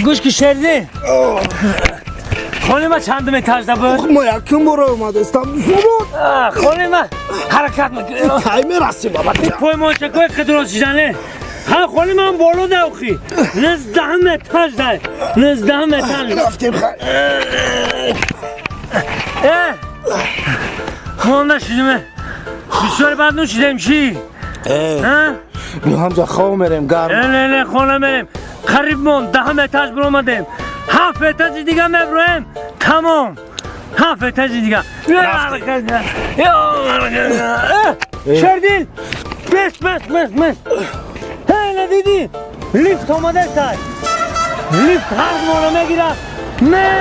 گوش کشیدی؟ خانم چندم اتاج ده بود؟ ما یکم برو اومده استم فرود خانم حرکت میکنه کی میرسی بابا پای ماشکای قدر آسیدنه ها خانم هم بالا ده اخی 19 اتاج ده 19 اتاج رفتیم خیلی ما نشیدیم بسیار بعد نوشیدیم چی؟ ما همجا خواه میریم گرم نه خانه میریم قریب مون 10 اتاج برو آمدیم 7 اتاج دیگه میبرویم تمام 7 اتاج دیگه شردیل بس هی ندیدی لیفت آمده سر لیفت هر مورا میگیره نه